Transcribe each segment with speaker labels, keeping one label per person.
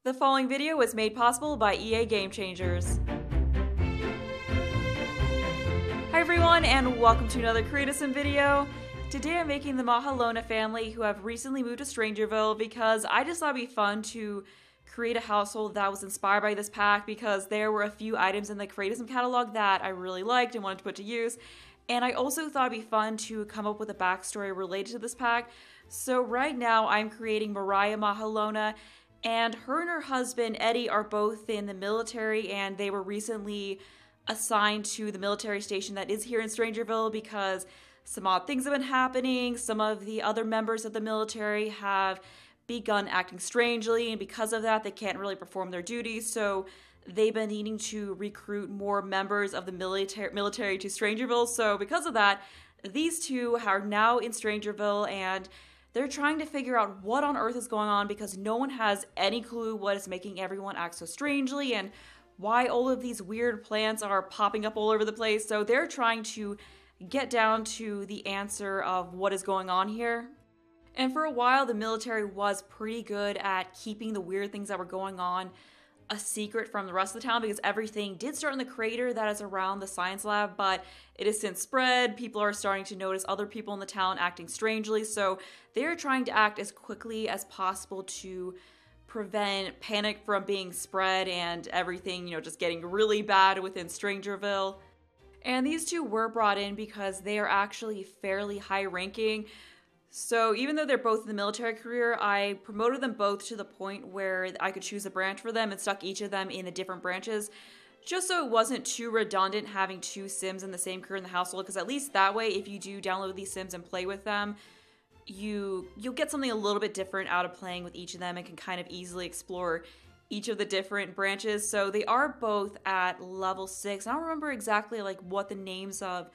Speaker 1: The following video was made possible by EA Game Changers. Hi everyone, and welcome to another Create Sim video. Today I'm making the Mahelona family who have recently moved to StrangerVille because I just thought it'd be fun to create a household that was inspired by this pack because there were a few items in the Create Sim catalog that I really liked and wanted to put to use. And I also thought it'd be fun to come up with a backstory related to this pack. So right now I'm creating Mariah Mahelona, and her husband Eddie are both in the military, and they were recently assigned to the military station that is here in StrangerVille because some odd things have been happening. Some of the other members of the military have begun acting strangely, and because of that they can't really perform their duties, so they've been needing to recruit more members of the military to StrangerVille. So because of that, these two are now in StrangerVille, and they're trying to figure out what on earth is going on because no one has any clue what is making everyone act so strangely and why all of these weird plants are popping up all over the place. So they're trying to get down to the answer of what is going on here. And for a while, the military was pretty good at keeping the weird things that were going on a secret from the rest of the town because everything did start in the crater that is around the science lab, but it has since spread. People are starting to notice other people in the town acting strangely, so they're trying to act as quickly as possible to prevent panic from being spread and everything, just getting really bad within StrangerVille. And these two were brought in because they are actually fairly high ranking. So even though they're both in the military career, I promoted them both to the point where I could choose a branch for them and stuck each of them in the different branches, just so it wasn't too redundant having two Sims in the same career in the household, because at least that way, if you do download these Sims and play with them, you'll get something a little bit different out of playing with each of them and can kind of easily explore each of the different branches. So they are both at level 6. I don't remember exactly what the names of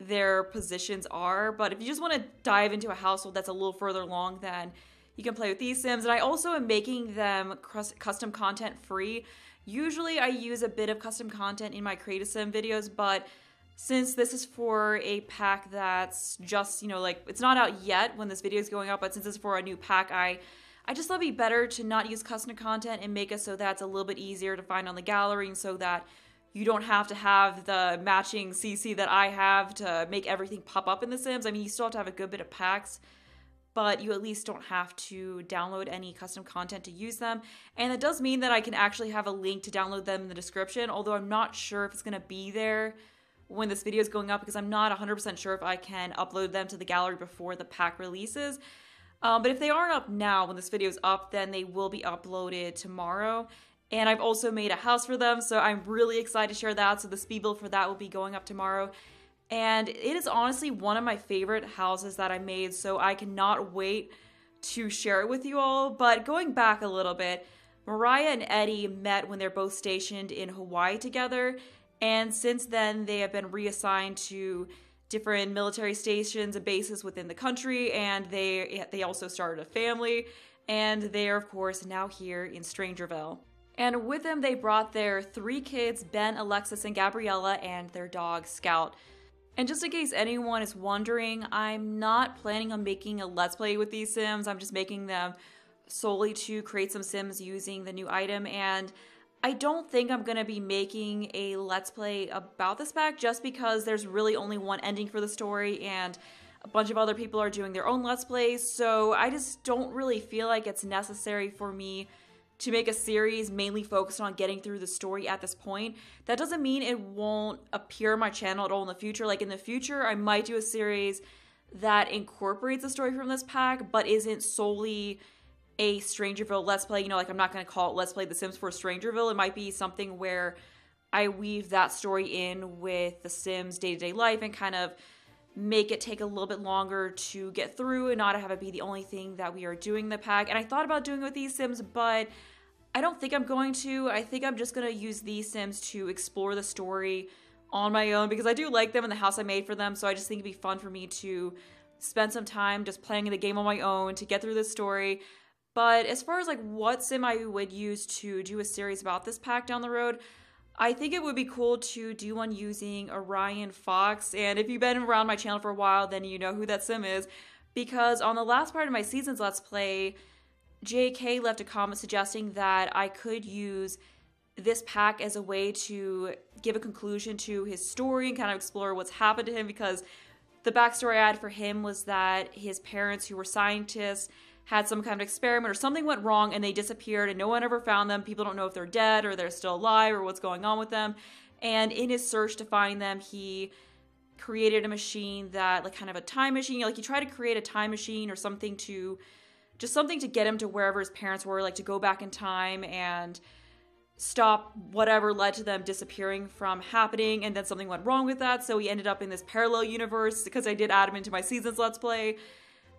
Speaker 1: their positions are, but if you just want to dive into a household that's a little further along, then you can play with these Sims. And I also am making them custom content free. Usually I use a bit of custom content in my Create a Sim videos, but since this is for a pack that's just, it's not out yet when this video is going out, but since it's for a new pack, I just thought it'd be better to not use custom content and make it so that's a little bit easier to find on the gallery, and so that you don't have to have the matching CC that I have to make everything pop up in The Sims. I mean, you still have to have a good bit of packs, but you at least don't have to download any custom content to use them. And that does mean that I can actually have a link to download them in the description, although I'm not sure if it's going to be there when this video is going up because I'm not 100% sure if I can upload them to the gallery before the pack releases. But if they aren't up now when this video is up, then they will be uploaded tomorrow. And I've also made a house for them, so I'm really excited to share that. So the speed build for that will be going up tomorrow. And it is honestly one of my favorite houses that I made, so I cannot wait to share it with you all. But going back a little bit, Mariah and Eddie met when they're both stationed in Hawaii together. And since then, they have been reassigned to different military stations and bases within the country. And they also started a family. And they are, of course, now here in StrangerVille. And with them, they brought their 3 kids, Ben, Alexis, and Gabriella, and their dog, Scout. And just in case anyone is wondering, I'm not planning on making a Let's Play with these Sims. I'm just making them solely to create some Sims using the new item. And I don't think I'm going to be making a Let's Play about this pack just because there's really only one ending for the story, and a bunch of other people are doing their own Let's Plays. So I just don't really feel like it's necessary for me to make a series mainly focused on getting through the story at this point. That doesn't mean it won't appear on my channel at all in the future. In the future, I might do a series that incorporates the story from this pack, but isn't solely a StrangerVille Let's Play. I'm not going to call it Let's Play The Sims for StrangerVille. It might be something where I weave that story in with The Sims' day-to-day life and kind of make it take a little bit longer to get through and not have it be the only thing that we are doing in the pack. And I thought about doing it with these Sims, but I don't think I'm going to. I think I'm just going to use these Sims to explore the story on my own because I do like them and the house I made for them, so I just think it'd be fun for me to spend some time just playing the game on my own to get through this story. But as far as what Sim I would use to do a series about this pack down the road, I think it would be cool to do one using Orion Fox. And if you've been around my channel for a while, then you know who that Sim is, because on the last part of my season's Let's Play, JK left a comment suggesting that I could use this pack as a way to give a conclusion to his story and kind of explore what's happened to him, because the backstory I had for him was that his parents, who were scientists, had some kind of experiment or something went wrong and they disappeared and no one ever found them. People don't know if they're dead or they're still alive or what's going on with them. And in his search to find them, he created a machine that, like, kind of a time machine. Like, he tried to create a time machine or something to, just something to get him to wherever his parents were, like to go back in time and stop whatever led to them disappearing from happening. And then something went wrong with that, so he ended up in this parallel universe, because I did add him into my season's Let's Play.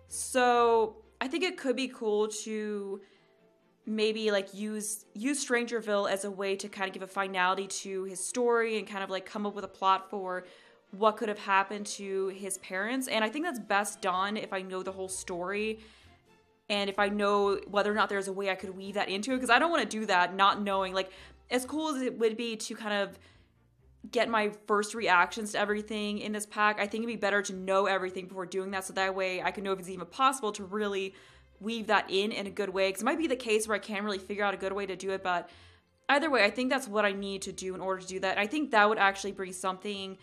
Speaker 1: So I think it could be cool to maybe like use StrangerVille as a way to kind of give a finality to his story and kind of like come up with a plot for what could have happened to his parents. And I think that's best done if I know the whole story and if I know whether or not there's a way I could weave that into it, because I don't want to do that not knowing. Like, as cool as it would be to kind of get my first reactions to everything in this pack, I think it'd be better to know everything before doing that, so that way I can know if it's even possible to really weave that in a good way. Because it might be the case where I can't really figure out a good way to do it, but either way, I think that's what I need to do in order to do that. I think that would actually bring something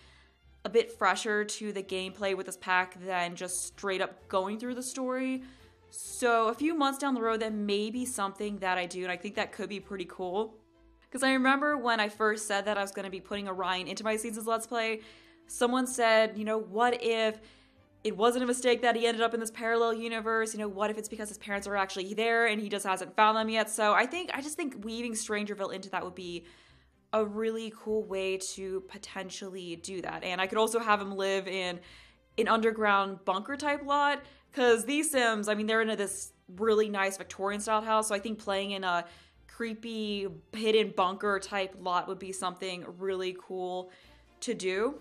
Speaker 1: a bit fresher to the gameplay with this pack than just straight up going through the story. So a few months down the road, that may be something that I do, and I think that could be pretty cool. Because I remember when I first said that I was going to be putting Orion into my season's Let's Play, someone said, you know, what if it wasn't a mistake that he ended up in this parallel universe? You know, what if it's because his parents are actually there and he just hasn't found them yet? So I just think weaving StrangerVille into that would be a really cool way to potentially do that. And I could also have him live in an underground bunker type lot, because these Sims, I mean, they're in this really nice Victorian style house, so I think playing in a creepy hidden bunker type lot would be something really cool to do.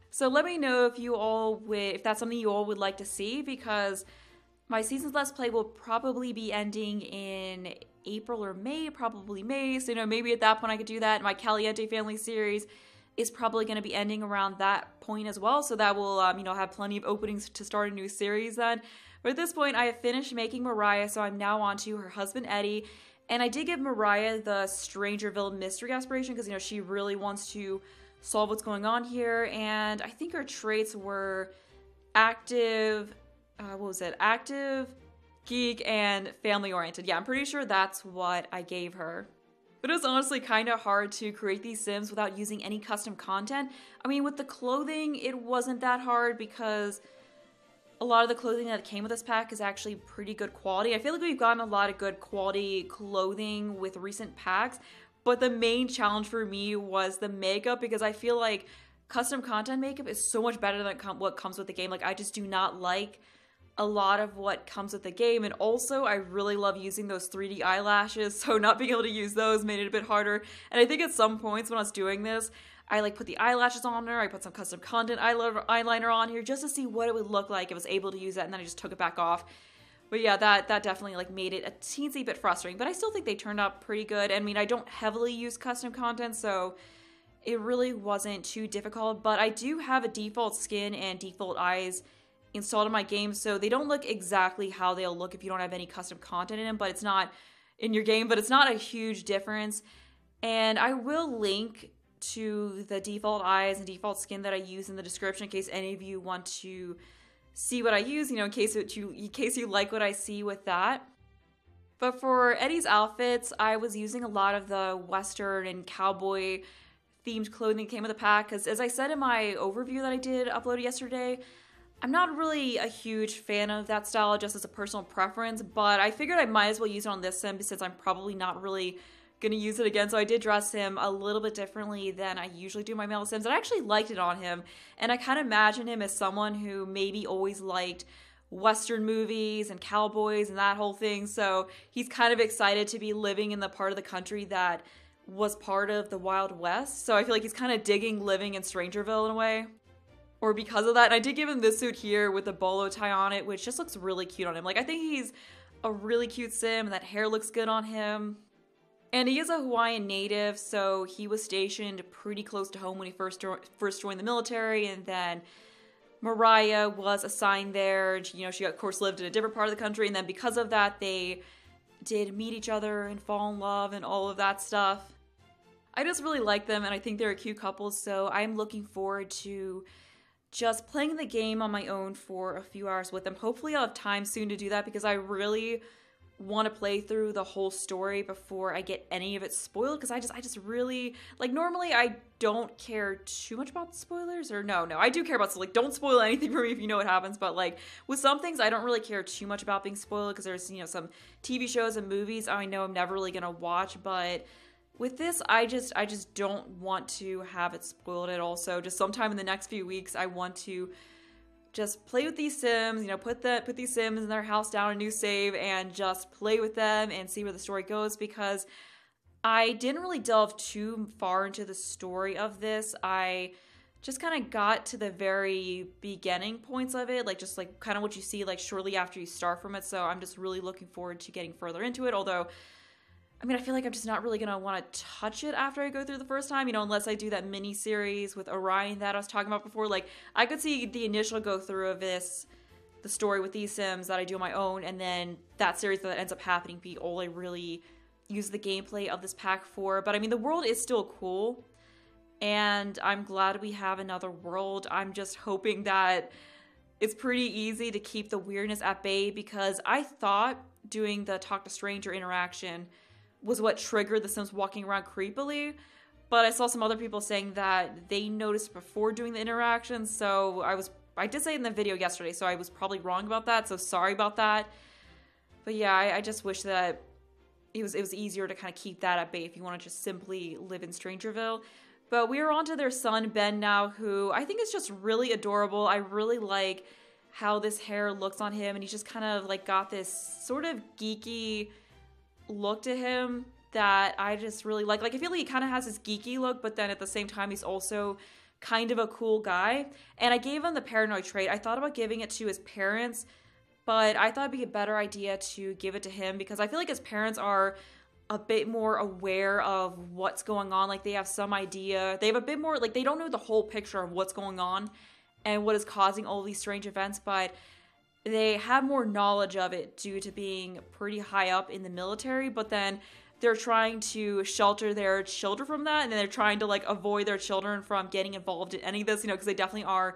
Speaker 1: So let me know if that's something you all would like to see, because my season's Let's Play will probably be ending in April or May, probably May. So, you know, maybe at that point I could do that. My Caliente family series is probably going to be ending around that point as well. So that will, you know, have plenty of openings to start a new series then. But at this point, I have finished making Mariah, so I'm now on to her husband, Eddie. And I did give Mariah the StrangerVille mystery aspiration because, you know, she really wants to solve what's going on here. And I think her traits were active, active, geek, and family-oriented. Yeah, I'm pretty sure that's what I gave her. But it was honestly kind of hard to create these Sims without using any custom content. I mean, with the clothing, it wasn't that hard because a lot of the clothing that came with this pack is actually pretty good quality. I feel like we've gotten a lot of good quality clothing with recent packs, but the main challenge for me was the makeup, because I feel like custom content makeup is so much better than what comes with the game. Like, I just do not like a lot of what comes with the game, and also I really love using those 3D eyelashes, so not being able to use those made it a bit harder. And I think at some points when I was doing this, I like put the eyelashes on her, I put some custom content eyeliner on here just to see what it would look like if I was able to use that, and then I just took it back off. But yeah, that definitely like made it a teensy bit frustrating, but I still think they turned out pretty good. I mean, I don't heavily use custom content, so it really wasn't too difficult, but I do have a default skin and default eyes installed in my game, so they don't look exactly how they'll look if you don't have any custom content in them, but it's not in your game, but it's not a huge difference. And I will link to the default eyes and default skin that I use in the description in case any of you want to see what I use, you know, in case you like what I see with that. But for Eddie's outfits, I was using a lot of the Western and cowboy themed clothing that came with the pack, because as I said in my overview that I did upload yesterday, I'm not really a huge fan of that style just as a personal preference, but I figured I might as well use it on this sim since I'm probably not really going to use it again. So I did dress him a little bit differently than I usually do my male sims, and I actually liked it on him. And I kind of imagine him as someone who maybe always liked Western movies and cowboys and that whole thing. So he's kind of excited to be living in the part of the country that was part of the Wild West. So I feel like he's kind of digging living in StrangerVille in a way. Or because of that. And I did give him this suit here with a bolo tie on it, which just looks really cute on him. Like, I think he's a really cute sim, and that hair looks good on him. And he is a Hawaiian native, so he was stationed pretty close to home when he first joined the military, and then Mariah was assigned there. You know, she of course lived in a different part of the country, and then because of that, they did meet each other and fall in love and all of that stuff. I just really like them, and I think they're a cute couple, so I'm looking forward to just playing the game on my own for a few hours with them. Hopefully I'll have time soon to do that, because I really want to play through the whole story before I get any of it spoiled, because I just really, like, normally I don't care too much about spoilers, or no, I do care about, so, like, don't spoil anything for me if you know what happens, but, like, with some things I don't really care too much about being spoiled, because there's, you know, some TV shows and movies I know I'm never really gonna watch, but with this, I just don't want to have it spoiled at all. So just sometime in the next few weeks, I want to just play with these Sims, you know, put these Sims in their house down a new save and just play with them and see where the story goes, because I didn't really delve too far into the story of this. I just kind of got to the very beginning points of it, like just like kind of what you see like shortly after you start from it. So I'm just really looking forward to getting further into it, although I mean, I feel like I'm just not really going to want to touch it after I go through the first time, you know, unless I do that mini-series with Orion that I was talking about before. Like, I could see the initial go-through of this, the story with these Sims that I do on my own, and then that series that ends up happening be all I really use the gameplay of this pack for. But, I mean, the world is still cool, and I'm glad we have another world. I'm just hoping that it's pretty easy to keep the weirdness at bay, because I thought doing the Talk to Stranger interaction was what triggered the Sims walking around creepily, but I saw some other people saying that they noticed before doing the interaction, so I did say it in the video yesterday, so I was probably wrong about that, so sorry about that. But yeah, I just wish that it was easier to kind of keep that at bay if you want to just simply live in StrangerVille. But we are on to their son, Ben, now, who I think is just really adorable. I really like how this hair looks on him, and he's just kind of like got this sort of geeky look to him that I just really like. Like, I feel like he kind of has this geeky look, but then at the same time he's also kind of a cool guy. And I gave him the paranoid trait. I thought about giving it to his parents, but I thought it'd be a better idea to give it to him, because I feel like his parents are a bit more aware of what's going on. Like, they have some idea. They have a bit more, like, they don't know the whole picture of what's going on and what is causing all these strange events, but they have more knowledge of it due to being pretty high up in the military, but then they're trying to shelter their children from that, and then they're trying to, like, avoid their children from getting involved in any of this, you know, because they definitely are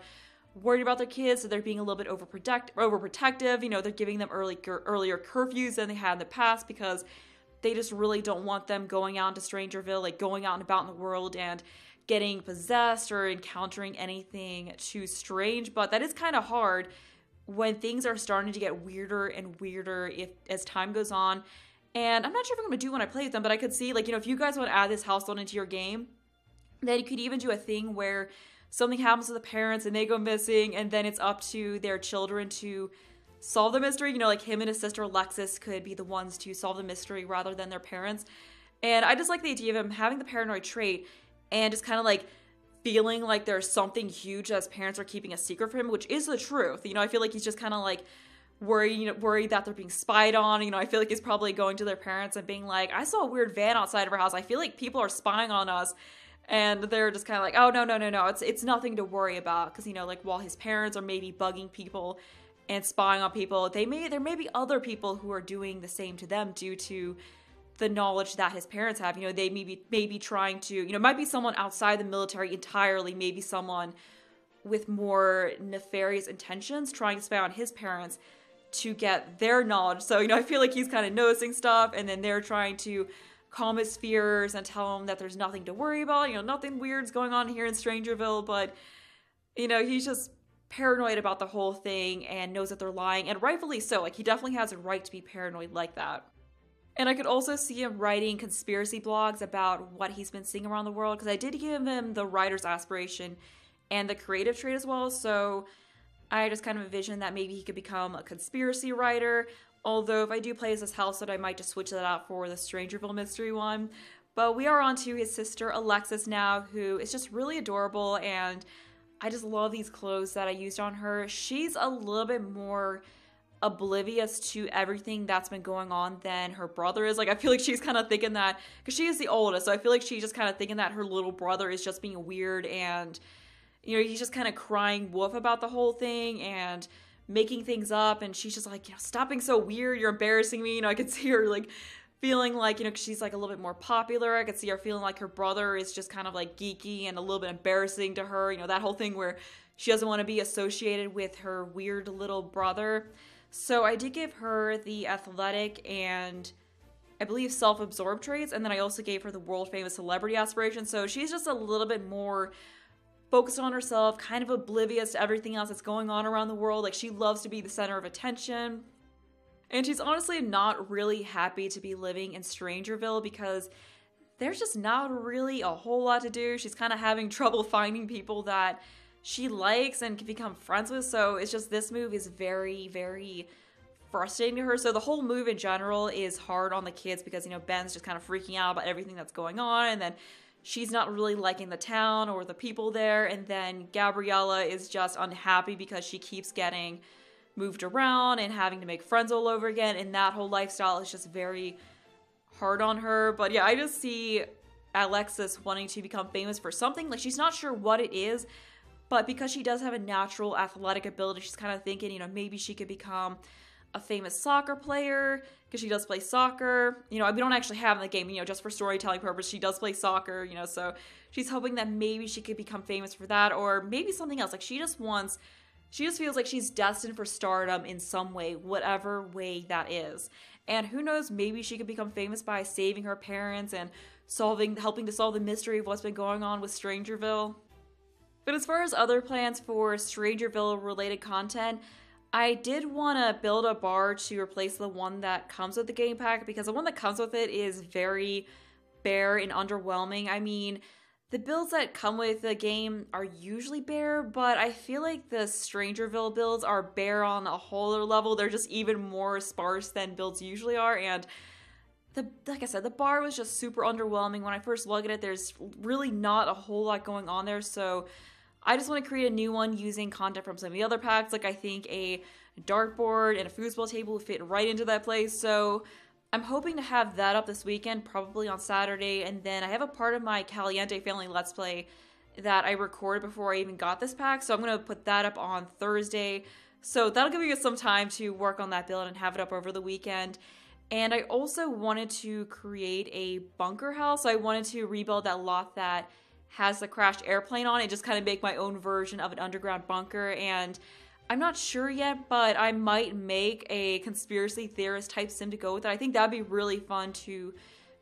Speaker 1: worried about their kids, so they're being a little bit overprotective, you know, they're giving them earlier curfews than they had in the past, because they just really don't want them going out into StrangerVille, like, going out and about in the world and getting possessed or encountering anything too strange. But that is kind of hard when things are starting to get weirder and weirder as time goes on. And I'm not sure if I'm going to do when I play with them, but I could see, like, you know, if you guys want to add this household into your game, then you could even do a thing where something happens to the parents and they go missing, and then it's up to their children to solve the mystery. You know, like, him and his sister Alexis could be the ones to solve the mystery rather than their parents. And I just like the idea of him having the paranoid trait and just kind of, like, feeling like there's something huge that his parents are keeping a secret from him, which is the truth. You know, I feel like he's just kind of, like, worried that they're being spied on. You know, I feel like he's probably going to their parents and being like, I saw a weird van outside of our house. I feel like people are spying on us. And they're just kind of like, oh, no. It's nothing to worry about. Because, you know, like, while his parents are maybe bugging people and spying on people, there may be other people who are doing the same to them due to the knowledge that his parents have. You know, they may be trying to, you know, it might be someone outside the military entirely, maybe someone with more nefarious intentions trying to spy on his parents to get their knowledge. So, you know, I feel like he's kind of noticing stuff, and then they're trying to calm his fears and tell him that there's nothing to worry about. You know, nothing weird's going on here in StrangerVille, but, you know, he's just paranoid about the whole thing and knows that they're lying, and rightfully so. Like, he definitely has a right to be paranoid like that. And I could also see him writing conspiracy blogs about what he's been seeing around the world, because I did give him the writer's aspiration and the creative trait as well, so I just kind of envisioned that maybe he could become a conspiracy writer, although if I do play as this household, I might just switch that out for the StrangerVille mystery one. But we are on to his sister Alexis now, who is just really adorable, and I just love these clothes that I used on her. She's a little bit more oblivious to everything that's been going on than her brother is. Like, I feel like she's kind of thinking that, because she is the oldest, so I feel like she's just kind of thinking that her little brother is just being weird, and, you know, he's just kind of crying wolf about the whole thing, and making things up, and she's just like, stop being so weird, you're embarrassing me. I could see her like feeling like, 'cause she's like a little bit more popular. I could see her feeling like her brother is just kind of like geeky and a little bit embarrassing to her. That whole thing where she doesn't want to be associated with her weird little brother. So I did give her the athletic and I believe self-absorbed traits, and then I also gave her the world-famous celebrity aspiration. So she's just a little bit more focused on herself, kind of oblivious to everything else that's going on around the world. Like, she loves to be the center of attention. And she's honestly not really happy to be living in Strangerville because there's just not really a whole lot to do. She's kind of having trouble finding people that she likes and can become friends with. So it's just, this move is very, very frustrating to her. So the whole move in general is hard on the kids because, Ben's just kind of freaking out about everything that's going on. And then she's not really liking the town or the people there. And then Gabriella is just unhappy because she keeps getting moved around and having to make friends all over again. And that whole lifestyle is just very hard on her. But yeah, I just see Alexis wanting to become famous for something. Like, she's not sure what it is, but because she does have a natural athletic ability, she's kind of thinking, maybe she could become a famous soccer player because she does play soccer. We don't actually have in the game, just for storytelling purpose, she does play soccer, so she's hoping that maybe she could become famous for that, or maybe something else. Like, she just feels like she's destined for stardom in some way, whatever way that is. And who knows, maybe she could become famous by saving her parents and helping to solve the mystery of what's been going on with Strangerville. But as far as other plans for Strangerville related content, I did want to build a bar to replace the one that comes with the game pack, because the one that comes with it is very bare and underwhelming. I mean, the builds that come with the game are usually bare, but I feel like the Strangerville builds are bare on a whole other level. They're just even more sparse than builds usually are, and like I said, the bar was just super underwhelming. When I first look at it, there's really not a whole lot going on there, so I just want to create a new one using content from some of the other packs. Like, I think a dartboard and a foosball table would fit right into that place. So I'm hoping to have that up this weekend, probably on Saturday. And then I have a part of my Caliente family Let's Play that I recorded before I even got this pack. So I'm going to put that up on Thursday. So that'll give you some time to work on that build and have it up over the weekend. And I also wanted to create a bunker house. So I wanted to rebuild that lot that has the crashed airplane on it, just kind of make my own version of an underground bunker. And I'm not sure yet, but I might make a conspiracy theorist type sim to go with it. I think that'd be really fun to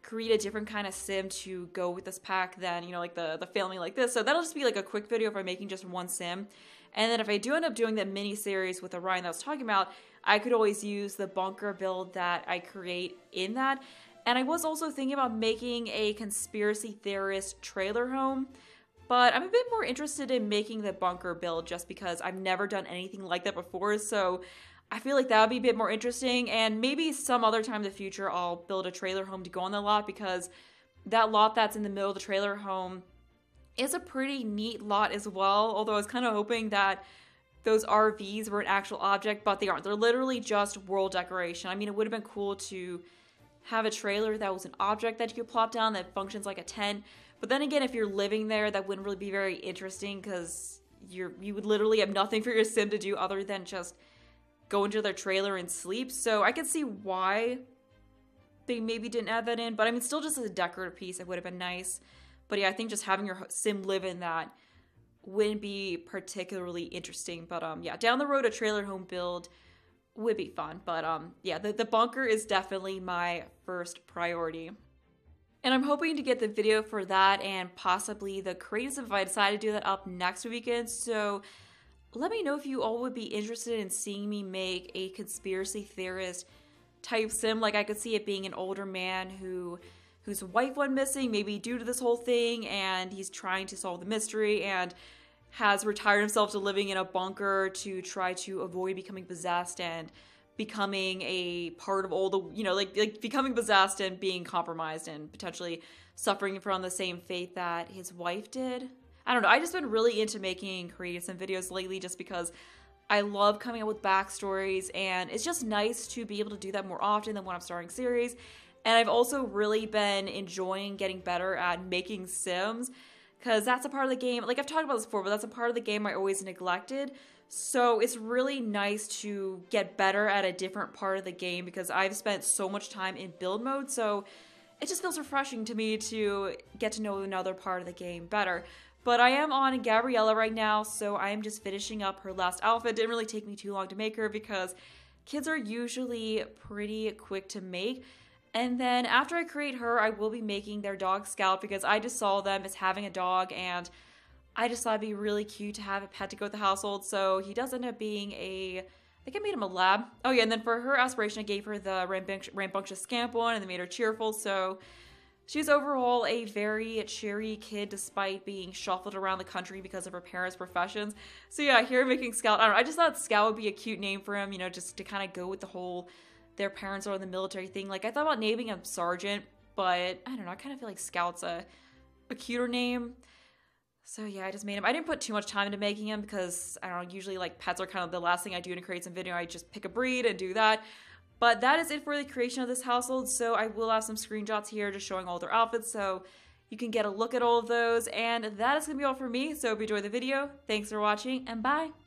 Speaker 1: create a different kind of sim to go with this pack than, like the family like this. So that'll just be like a quick video if I'm making just one sim. And then if I do end up doing the mini series with Orion that I was talking about, I could always use the bunker build that I create in that. And I was also thinking about making a conspiracy theorist trailer home, but I'm a bit more interested in making the bunker build just because I've never done anything like that before. So I feel like that would be a bit more interesting, and maybe some other time in the future I'll build a trailer home to go on the lot, because that lot that's in the middle of the trailer home is a pretty neat lot as well. Although I was kind of hoping that those RVs were an actual object, but they aren't. They're literally just world decoration. I mean, it would have been cool to have a trailer that was an object that you could plop down that functions like a tent. But then again, if you're living there, that wouldn't really be very interesting, because you would literally have nothing for your sim to do other than just go into their trailer and sleep. So I could see why they maybe didn't add that in. But I mean, still just as a decorative piece, it would have been nice. But yeah, I think just having your sim live in that wouldn't be particularly interesting. But yeah, down the road, a trailer home build would be fun. But yeah, the bunker is definitely my first priority. And I'm hoping to get the video for that and possibly the crates if I decide to do that up next weekend. So let me know if you all would be interested in seeing me make a conspiracy theorist type sim. Like, I could see it being an older man whose wife went missing, maybe due to this whole thing, and he's trying to solve the mystery and has retired himself to living in a bunker to try to avoid becoming possessed and becoming a part of all the, like becoming possessed and being compromised and potentially suffering from the same fate that his wife did. I don't know. I just been really into making creative sim videos lately just because I love coming up with backstories, and it's just nice to be able to do that more often than when I'm starting series. And I've also really been enjoying getting better at making sims, because that's a part of the game, like I've talked about this before, but that's a part of the game I always neglected. So it's really nice to get better at a different part of the game because I've spent so much time in build mode, so it just feels refreshing to me to get to know another part of the game better. But I am on Gabriella right now, so I am just finishing up her last outfit. It didn't really take me too long to make her because kids are usually pretty quick to make. And then after I create her, I will be making their dog Scout because I just saw them as having a dog and I just thought it'd be really cute to have a pet to go with the household. So he does end up being I think I made him a lab. Oh yeah, and then for her aspiration, I gave her the rambunctious scamp one and then made her cheerful. So she's overall a very cheery kid despite being shuffled around the country because of her parents' professions. So yeah, here I'm making Scout. I don't know, I just thought Scout would be a cute name for him, you know, just to kind of go with the whole their parents are in the military thing. Like I thought about naming him Sergeant, but I don't know, I kind of feel like Scout's a cuter name. So yeah, I just made him. I didn't put too much time into making him because, I don't know, usually like pets are kind of the last thing I do to create some video. I just pick a breed and do that. But that is it for the creation of this household. So I will have some screenshots here just showing all their outfits so you can get a look at all of those. And that is going to be all for me. So if you enjoyed the video, thanks for watching and bye.